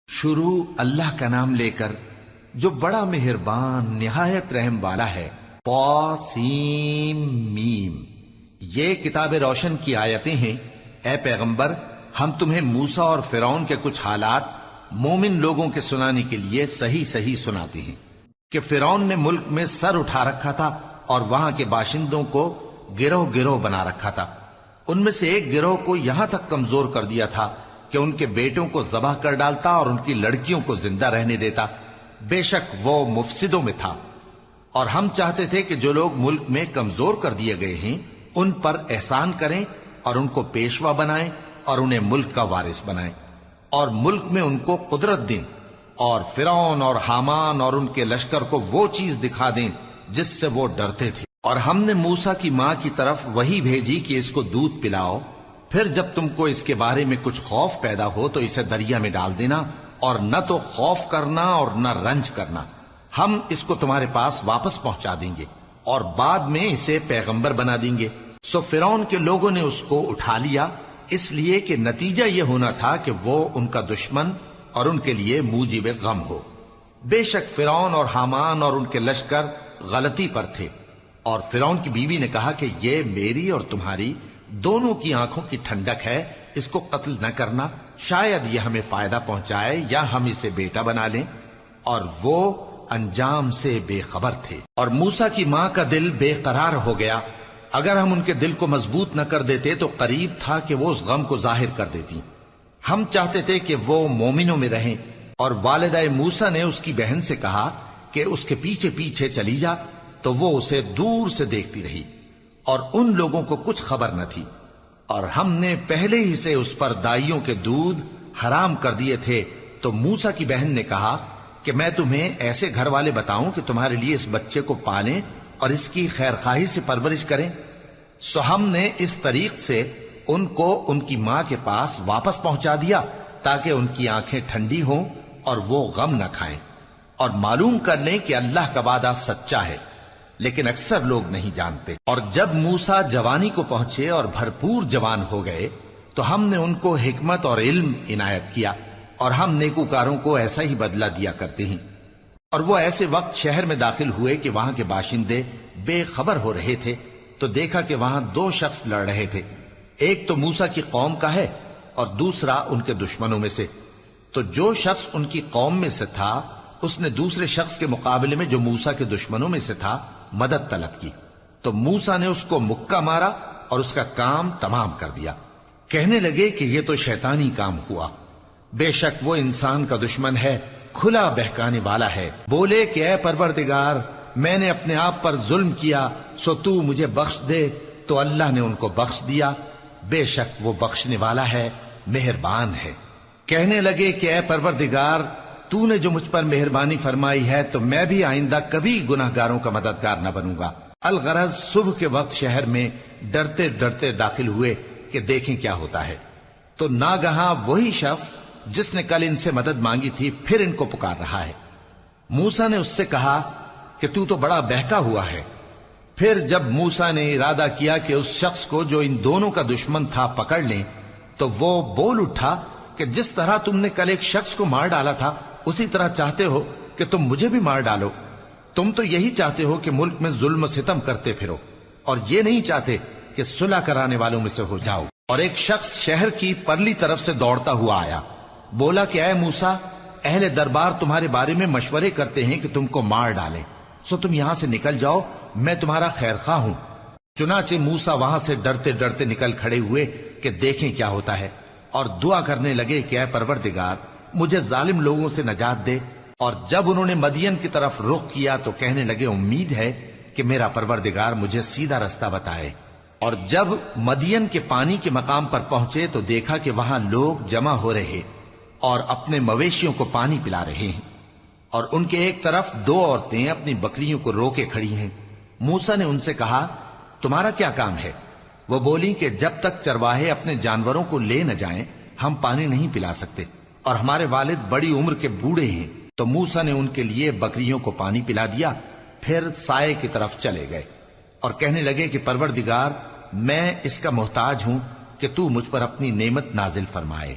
شروع اللہ کا نام لے کر جو بڑا مہربان نہایت رحم والا ہے۔ طاسیم میم، یہ کتاب روشن کی آیتیں ہیں۔ اے پیغمبر، ہم تمہیں موسیٰ اور فرعون کے کچھ حالات مومن لوگوں کے سنانے کے لیے صحیح صحیح سناتے ہیں کہ فرعون نے ملک میں سر اٹھا رکھا تھا اور وہاں کے باشندوں کو گروہ گروہ بنا رکھا تھا۔ ان میں سے ایک گروہ کو یہاں تک کمزور کر دیا تھا کہ ان کے بیٹوں کو ذبح کر ڈالتا اور ان کی لڑکیوں کو زندہ رہنے دیتا۔ بے شک وہ مفسدوں میں تھا، اور ہم چاہتے تھے کہ جو لوگ ملک میں کمزور کر دیے گئے ہیں ان پر احسان کریں اور ان کو پیشوا بنائیں اور انہیں ملک کا وارث بنائیں، اور ملک میں ان کو قدرت دیں، اور فرعون اور حامان اور ان کے لشکر کو وہ چیز دکھا دیں جس سے وہ ڈرتے تھے۔ اور ہم نے موسیٰ کی ماں کی طرف وحی بھیجی کہ اس کو دودھ پلاؤ، پھر جب تم کو اس کے بارے میں کچھ خوف پیدا ہو تو اسے دریا میں ڈال دینا، اور نہ تو خوف کرنا اور نہ رنج کرنا، ہم اس کو تمہارے پاس واپس پہنچا دیں گے اور بعد میں اسے پیغمبر بنا دیں گے۔ سو فرعون کے لوگوں نے اس کو اٹھا لیا، اس لیے کہ نتیجہ یہ ہونا تھا کہ وہ ان کا دشمن اور ان کے لیے موجب غم ہو۔ بے شک فرعون اور حامان اور ان کے لشکر غلطی پر تھے، اور فرعون کی بیوی نے کہا کہ یہ میری اور تمہاری دونوں کی آنکھوں کی ٹھنڈک ہے، اس کو قتل نہ کرنا، شاید یہ ہمیں فائدہ پہنچائے یا ہم اسے بیٹا بنا لیں، اور وہ انجام سے بے خبر تھے۔ اور موسیٰ کی ماں کا دل بے قرار ہو گیا، اگر ہم ان کے دل کو مضبوط نہ کر دیتے تو قریب تھا کہ وہ اس غم کو ظاہر کر دیتی۔ ہم چاہتے تھے کہ وہ مومنوں میں رہیں، اور والدہ موسیٰ نے اس کی بہن سے کہا کہ اس کے پیچھے پیچھے چلی جا، تو وہ اسے دور سے دیکھتی رہی، اور ان لوگوں کو کچھ خبر نہ تھی۔ اور ہم نے پہلے ہی سے اس پر دائیوں کے دودھ حرام کر دیے تھے۔ تو موسیٰ کی بہن نے کہا کہ میں تمہیں ایسے گھر والے بتاؤں کہ تمہارے لیے اس بچے کو پالیں اور اس کی خیر خواہی سے پرورش کریں۔ سو ہم نے اس طریق سے ان کو ان کی ماں کے پاس واپس پہنچا دیا تاکہ ان کی آنکھیں ٹھنڈی ہوں اور وہ غم نہ کھائیں، اور معلوم کر لیں کہ اللہ کا وعدہ سچا ہے، لیکن اکثر لوگ نہیں جانتے۔ اور جب موسیٰ جوانی کو پہنچے اور بھرپور جوان ہو گئے تو ہم نے ان کو حکمت اور علم عنایت کیا، اور ہم نیکوکاروں کو ایسا ہی بدلہ دیا کرتے ہیں۔ اور وہ ایسے وقت شہر میں داخل ہوئے کہ وہاں کے باشندے بے خبر ہو رہے تھے، تو دیکھا کہ وہاں دو شخص لڑ رہے تھے، ایک تو موسیٰ کی قوم کا ہے اور دوسرا ان کے دشمنوں میں سے۔ تو جو شخص ان کی قوم میں سے تھا اس نے دوسرے شخص کے مقابلے میں جو موسیٰ کے دشمنوں میں سے تھا مدد طلب کی، تو موسیٰ نے اس کو مکہ مارا اور اس کا کام تمام کر دیا۔ کہنے لگے کہ یہ تو شیطانی کام ہوا، بے شک وہ انسان کا دشمن ہے، کھلا بہکانے والا ہے۔ بولے کہ اے پروردگار، میں نے اپنے آپ پر ظلم کیا، سو تو مجھے بخش دے، تو اللہ نے ان کو بخش دیا، بے شک وہ بخشنے والا ہے، مہربان ہے۔ کہنے لگے کہ اے پروردگار، تو نے جو مجھ پر مہربانی فرمائی ہے تو میں بھی آئندہ کبھی گناہ گاروں کا مددگار نہ بنوں گا۔ الغرض صبح کے وقت شہر میں ڈرتے ڈرتے داخل ہوئے کہ دیکھیں کیا ہوتا ہے، تو ناگہاں وہی شخص جس نے کل ان سے مدد مانگی تھی پھر ان کو پکار رہا ہے۔ موسیٰ نے اس سے کہا کہ تو بڑا بہکا ہوا ہے۔ پھر جب موسیٰ نے ارادہ کیا کہ اس شخص کو جو ان دونوں کا دشمن تھا پکڑ لیں، تو وہ بول اٹھا کہ جس طرح تم نے کل ایک شخص کو مار ڈالا تھا اسی طرح چاہتے ہو کہ تم مجھے بھی مار ڈالو۔ تم تو یہی چاہتے ہو کہ ملک میں ظلم و ستم کرتے پھرو، اور یہ نہیں چاہتے کہ صلح کرانے والوں میں سے ہو جاؤ۔ اور ایک شخص شہر کی پرلی طرف سے دوڑتا ہوا آیا، بولا کہ اے موسیٰ، اہل دربار تمہارے بارے میں مشورے کرتے ہیں کہ تم کو مار ڈالیں، سو تم یہاں سے نکل جاؤ، میں تمہارا خیر خواہ ہوں۔ چنانچہ موسیٰ وہاں سے ڈرتے ڈرتے نکل کھڑے ہوئے کہ دیکھیں کیا ہوتا ہے، اور دعا کرنے لگے کہ اے پروردگار، مجھے ظالم لوگوں سے نجات دے۔ اور جب انہوں نے مدین کی طرف رخ کیا تو کہنے لگے امید ہے کہ میرا پروردگار مجھے سیدھا رستہ بتائے۔ اور جب مدین کے پانی کے مقام پر پہنچے تو دیکھا کہ وہاں لوگ جمع ہو رہے اور اپنے مویشیوں کو پانی پلا رہے ہیں، اور ان کے ایک طرف دو عورتیں اپنی بکریوں کو روکے کھڑی ہیں۔ موسیٰ نے ان سے کہا تمہارا کیا کام ہے؟ وہ بولی کہ جب تک چرواہے اپنے جانوروں کو لے نہ جائیں ہم پانی نہیں پلا سکتے، اور ہمارے والد بڑی عمر کے بوڑھے ہیں۔ تو موسیٰ نے ان کے لیے بکریوں کو پانی پلا دیا، پھر سائے کی طرف چلے گئے اور کہنے لگے کہ پروردگار، میں اس کا محتاج ہوں کہ تو مجھ پر اپنی نعمت نازل فرمائے۔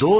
2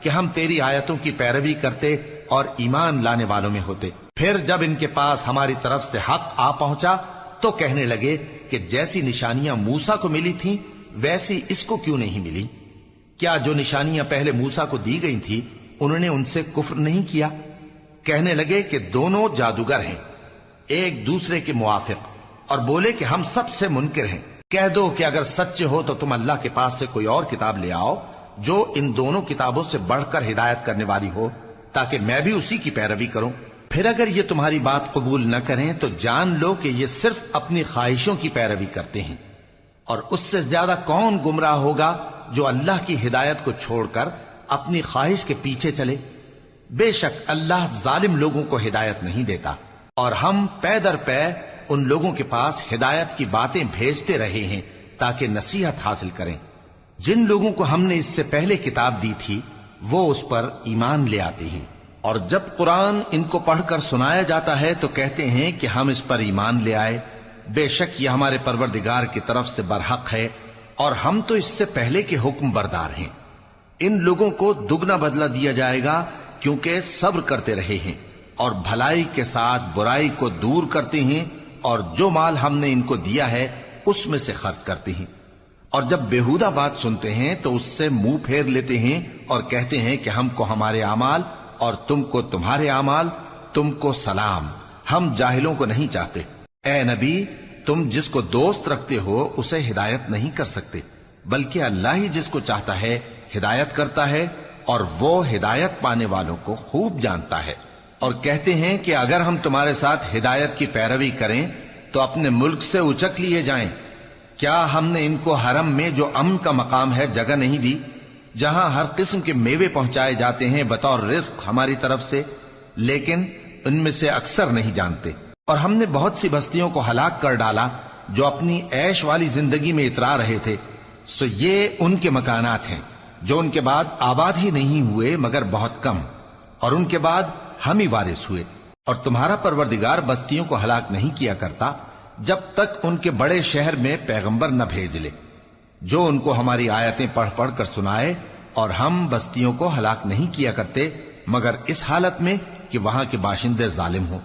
کہ ہم تیری آیتوں کی پیروی کرتے اور ایمان لانے والوں میں ہوتے۔ پھر جب ان کے پاس ہماری طرف سے حق آ پہنچا تو کہنے لگے کہ جیسی نشانیاں موسیٰ کو ملی تھیں ویسی اس کو کیوں نہیں ملی؟ کیا جو نشانیاں پہلے موسیٰ کو دی گئی تھی انہوں نے ان سے کفر نہیں کیا؟ کہنے لگے کہ دونوں جادوگر ہیں ایک دوسرے کے موافق، اور بولے کہ ہم سب سے منکر ہیں۔ کہہ دو کہ اگر سچے ہو تو تم اللہ کے پاس سے کوئی اور کتاب لے آؤ جو ان دونوں کتابوں سے بڑھ کر ہدایت کرنے والی ہو، تاکہ میں بھی اسی کی پیروی کروں۔ پھر اگر یہ تمہاری بات قبول نہ کریں تو جان لو کہ یہ صرف اپنی خواہشوں کی پیروی کرتے ہیں، اور اس سے زیادہ کون گمراہ ہوگا جو اللہ کی ہدایت کو چھوڑ کر اپنی خواہش کے پیچھے چلے۔ بے شک اللہ ظالم لوگوں کو ہدایت نہیں دیتا، اور ہم پے در پے ان لوگوں کے پاس ہدایت کی باتیں بھیجتے رہے ہیں تاکہ نصیحت حاصل کریں۔ جن لوگوں کو ہم نے اس سے پہلے کتاب دی تھی وہ اس پر ایمان لے آتے ہیں، اور جب قرآن ان کو پڑھ کر سنایا جاتا ہے تو کہتے ہیں کہ ہم اس پر ایمان لے آئے۔ بے شک یہ ہمارے پروردگار کی طرف سے برحق ہے، اور ہم تو اس سے پہلے کے حکم بردار ہیں۔ ان لوگوں کو دگنا بدلہ دیا جائے گا کیونکہ صبر کرتے رہے ہیں اور بھلائی کے ساتھ برائی کو دور کرتے ہیں، اور جو مال ہم نے ان کو دیا ہے اس میں سے خرچ کرتے ہیں، اور جب بیہودہ بات سنتے ہیں تو اس سے منہ پھیر لیتے ہیں اور کہتے ہیں کہ ہم کو ہمارے اعمال اور تم کو تمہارے اعمال، تم کو سلام، ہم جاہلوں کو نہیں چاہتے۔ اے نبی، تم جس کو دوست رکھتے ہو اسے ہدایت نہیں کر سکتے، بلکہ اللہ ہی جس کو چاہتا ہے ہدایت کرتا ہے، اور وہ ہدایت پانے والوں کو خوب جانتا ہے۔ اور کہتے ہیں کہ اگر ہم تمہارے ساتھ ہدایت کی پیروی کریں تو اپنے ملک سے اچک لیے جائیں۔ کیا ہم نے ان کو حرم میں جو امن کا مقام ہے جگہ نہیں دی، جہاں ہر قسم کے میوے پہنچائے جاتے ہیں بطور رزق ہماری طرف سے؟ لیکن ان میں سے اکثر نہیں جانتے۔ اور ہم نے بہت سی بستیوں کو ہلاک کر ڈالا جو اپنی عیش والی زندگی میں اترا رہے تھے، سو یہ ان کے مکانات ہیں جو ان کے بعد آباد ہی نہیں ہوئے مگر بہت کم، اور ان کے بعد ہم ہی وارث ہوئے۔ اور تمہارا پروردگار بستیوں کو ہلاک نہیں کیا کرتا جب تک ان کے بڑے شہر میں پیغمبر نہ بھیج لے جو ان کو ہماری آیتیں پڑھ پڑھ کر سنائے، اور ہم بستیوں کو ہلاک نہیں کیا کرتے مگر اس حالت میں کہ وہاں کے باشندے ظالم ہوں۔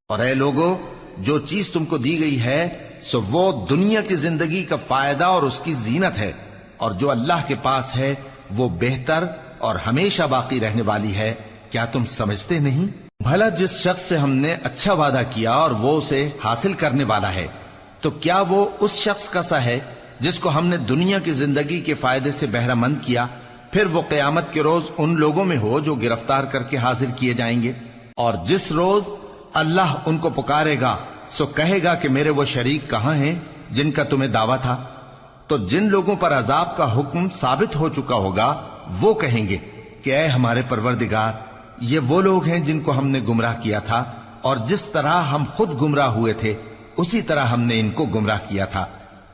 اور اے لوگو، جو چیز تم کو دی گئی ہے سو وہ دنیا کی زندگی کا فائدہ اور اس کی زینت ہے، اور جو اللہ کے پاس ہے وہ بہتر اور ہمیشہ باقی رہنے والی ہے۔ کیا تم سمجھتے نہیں؟ بھلا جس شخص سے ہم نے اچھا وعدہ کیا اور وہ اسے حاصل کرنے والا ہے، تو کیا وہ اس شخص کا سا ہے جس کو ہم نے دنیا کی زندگی کے فائدے سے بہرہ مند کیا، پھر وہ قیامت کے روز ان لوگوں میں ہو جو گرفتار کر کے حاضر کیے جائیں گے؟ اور جس روز اللہ ان کو پکارے گا سو کہے گا کہ میرے وہ شریک کہاں ہیں جن کا تمہیں دعویٰ تھا؟ تو جن لوگوں پر عذاب کا حکم ثابت ہو چکا ہوگا وہ کہیں گے کہ اے ہمارے پروردگار، یہ وہ لوگ ہیں جن کو ہم نے گمراہ کیا تھا، اور جس طرح ہم خود گمراہ ہوئے تھے اسی طرح ہم نے ان کو گمراہ کیا تھا۔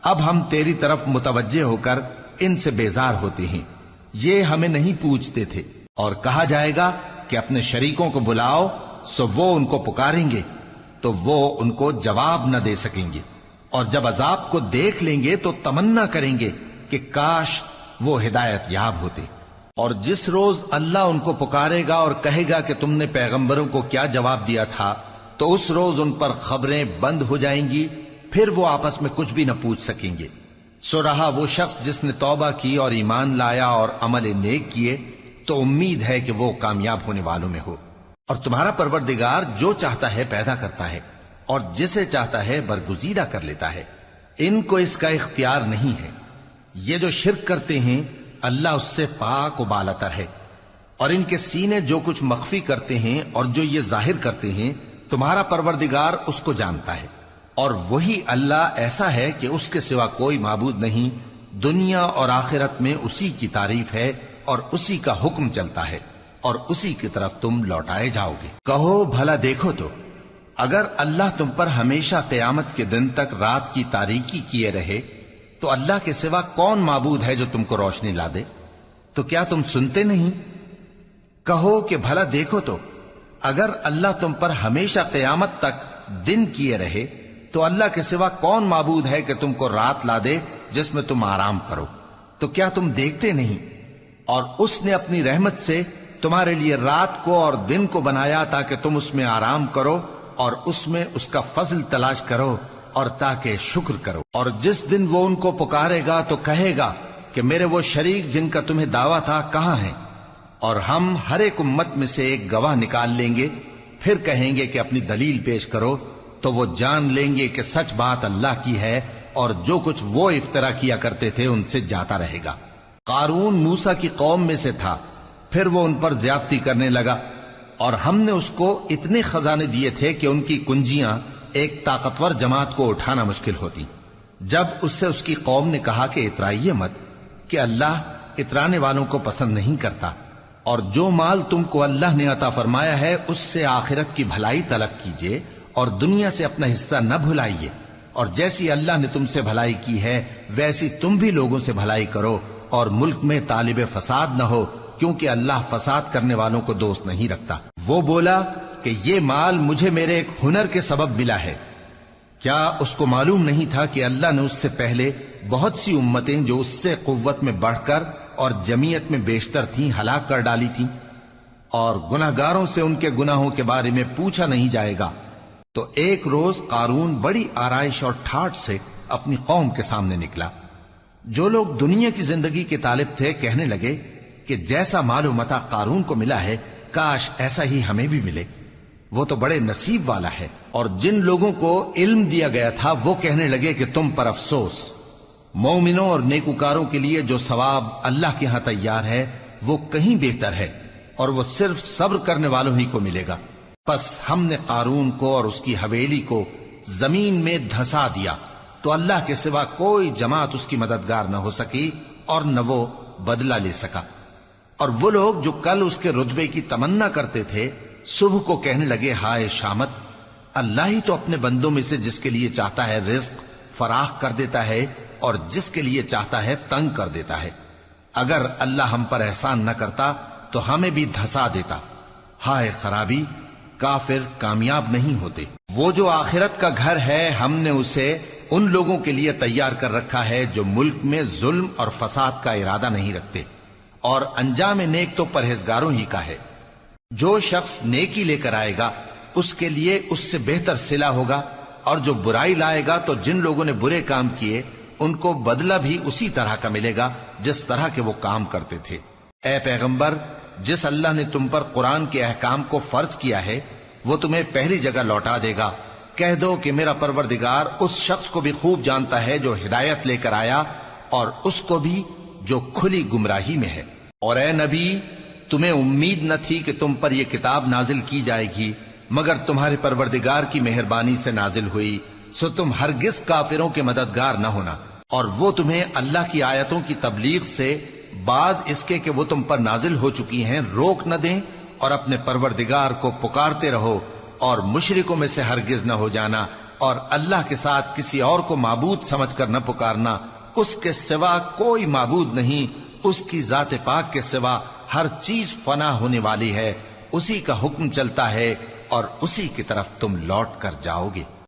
اب ہم تیری طرف متوجہ ہو کر ان سے بیزار ہوتے ہیں، یہ ہمیں نہیں پوچھتے تھے۔ اور کہا جائے گا کہ اپنے شریکوں کو بلاؤ، سو وہ ان کو پکاریں گے تو وہ ان کو جواب نہ دے سکیں گے، اور جب عذاب کو دیکھ لیں گے تو تمنا کریں گے کہ کاش وہ ہدایت یاب ہوتے۔ اور جس روز اللہ ان کو پکارے گا اور کہے گا کہ تم نے پیغمبروں کو کیا جواب دیا تھا، تو اس روز ان پر خبریں بند ہو جائیں گی، پھر وہ آپس میں کچھ بھی نہ پوچھ سکیں گے۔ سو رہا وہ شخص جس نے توبہ کی اور ایمان لایا اور عمل نیک کیے تو امید ہے کہ وہ کامیاب ہونے والوں میں ہو۔ اور تمہارا پروردگار جو چاہتا ہے پیدا کرتا ہے، اور جسے چاہتا ہے برگزیدہ کر لیتا ہے، ان کو اس کا اختیار نہیں ہے۔ یہ جو شرک کرتے ہیں اللہ اس سے پاک و بالاتر ہے، اور ان کے سینے جو کچھ مخفی کرتے ہیں اور جو یہ ظاہر کرتے ہیں تمہارا پروردگار اس کو جانتا ہے۔ اور وہی اللہ ایسا ہے کہ اس کے سوا کوئی معبود نہیں، دنیا اور آخرت میں اسی کی تعریف ہے اور اسی کا حکم چلتا ہے، اور اسی کی طرف تم لوٹائے جاؤ گے۔ کہو بھلا دیکھو تو اگر اللہ تم پر ہمیشہ قیامت کے دن تک رات کی تاریکی کیے رہے تو اللہ کے سوا کون معبود ہے جو تم کو روشنی لا دے؟ تو کیا تم سنتے نہیں؟ کہو کہ بھلا دیکھو تو اگر اللہ تم پر ہمیشہ قیامت تک دن کیے رہے تو اللہ کے سوا کون معبود ہے کہ تم کو رات لا دے جس میں تم آرام کرو؟ تو کیا تم دیکھتے نہیں؟ اور اس نے اپنی رحمت سے تمہارے لیے رات کو اور دن کو بنایا تاکہ تم اس میں آرام کرو اور اس میں اس کا فضل تلاش کرو اور تاکہ شکر کرو۔ اور جس دن وہ ان کو پکارے گا تو کہے گا کہ میرے وہ شریک جن کا تمہیں دعویٰ تھا کہاں ہیں؟ اور ہم ہر ایک امت میں سے ایک گواہ نکال لیں گے، پھر کہیں گے کہ اپنی دلیل پیش کرو، تو وہ جان لیں گے کہ سچ بات اللہ کی ہے اور جو کچھ وہ افطرا کیا کرتے تھے ان سے جاتا رہے گا۔ قارون موسیٰ کی قوم میں سے تھا، پھر وہ ان پر زیادتی کرنے لگا، اور ہم نے اس کو اتنے خزانے دیے تھے کہ ان کی کنجیاں ایک طاقتور جماعت کو اٹھانا مشکل ہوتی۔ جب اس سے اس کی قوم نے کہا کہ اترائیے مت، کہ اللہ اترانے والوں کو پسند نہیں کرتا، اور جو مال تم کو اللہ نے عطا فرمایا ہے اس سے آخرت کی بھلائی طلب کیجیے اور دنیا سے اپنا حصہ نہ بھلائیے، اور جیسی اللہ نے تم سے بھلائی کی ہے ویسی تم بھی لوگوں سے بھلائی کرو، اور ملک میں طالب فساد نہ ہو، کیونکہ اللہ فساد کرنے والوں کو دوست نہیں رکھتا۔ وہ بولا کہ یہ مال مجھے میرے ایک ہنر کے سبب ملا ہے۔ کیا اس کو معلوم نہیں تھا کہ اللہ نے اس سے پہلے بہت سی امتیں جو اس سے قوت میں بڑھ کر اور جمعیت میں بیشتر تھیں ہلاک کر ڈالی تھیں، اور گناہگاروں سے ان کے گناہوں کے بارے میں پوچھا نہیں جائے گا؟ تو ایک روز قارون بڑی آرائش اور ٹھاٹ سے اپنی قوم کے سامنے نکلا۔ جو لوگ دنیا کی زندگی کے طالب تھے کہنے لگے کہ جیسا مال و متاع قارون کو ملا ہے کاش ایسا ہی ہمیں بھی ملے، وہ تو بڑے نصیب والا ہے۔ اور جن لوگوں کو علم دیا گیا تھا وہ کہنے لگے کہ تم پر افسوس، مومنوں اور نیکوکاروں کے لیے جو ثواب اللہ کے ہاں تیار ہے وہ کہیں بہتر ہے، اور وہ صرف صبر کرنے والوں ہی کو ملے گا۔ پس ہم نے قارون کو اور اس کی حویلی کو زمین میں دھسا دیا، تو اللہ کے سوا کوئی جماعت اس کی مددگار نہ ہو سکی اور نہ وہ بدلہ لے سکا۔ اور وہ لوگ جو کل اس کے رتبے کی تمنا کرتے تھے صبح کو کہنے لگے ہائے شامت، اللہ ہی تو اپنے بندوں میں سے جس کے لیے چاہتا ہے رزق فراخ کر دیتا ہے اور جس کے لیے چاہتا ہے تنگ کر دیتا ہے۔ اگر اللہ ہم پر احسان نہ کرتا تو ہمیں بھی دھسا دیتا۔ ہائے خرابی، کافر کامیاب نہیں ہوتے۔ وہ جو آخرت کا گھر ہے ہم نے اسے ان لوگوں کے لیے تیار کر رکھا ہے جو ملک میں ظلم اور فساد کا ارادہ نہیں رکھتے، اور انجام نیک تو پرہیزگاروں ہی کا ہے۔ جو شخص نیکی لے کر آئے گا اس کے لیے اس سے بہتر صلہ ہوگا، اور جو برائی لائے گا تو جن لوگوں نے برے کام کیے ان کو بدلہ بھی اسی طرح کا ملے گا جس طرح کے وہ کام کرتے تھے۔ اے پیغمبر، جس اللہ نے تم پر قرآن کے احکام کو فرض کیا ہے وہ تمہیں پہلی جگہ لوٹا دے گا۔ کہہ دو کہ میرا پروردگار اس شخص کو بھی خوب جانتا ہے جو ہدایت لے کر آیا، اور اس کو بھی جو کھلی گمراہی میں ہے۔ اور اے نبی، تمہیں امید نہ تھی کہ تم پر یہ کتاب نازل کی جائے گی مگر تمہارے پروردگار کی مہربانی سے نازل ہوئی، سو تم ہرگز کافروں کے مددگار نہ ہونا، اور وہ تمہیں اللہ کی آیتوں کی تبلیغ سے بعد اس کے کہ وہ تم پر نازل ہو چکی ہیں روک نہ دیں، اور اپنے پروردگار کو پکارتے رہو اور مشرکوں میں سے ہرگز نہ ہو جانا، اور اللہ کے ساتھ کسی اور کو معبود سمجھ کر نہ پکارنا۔ اس کے سوا کوئی معبود نہیں، اس کی ذات پاک کے سوا ہر چیز فنا ہونے والی ہے، اسی کا حکم چلتا ہے اور اسی کی طرف تم لوٹ کر جاؤ گے۔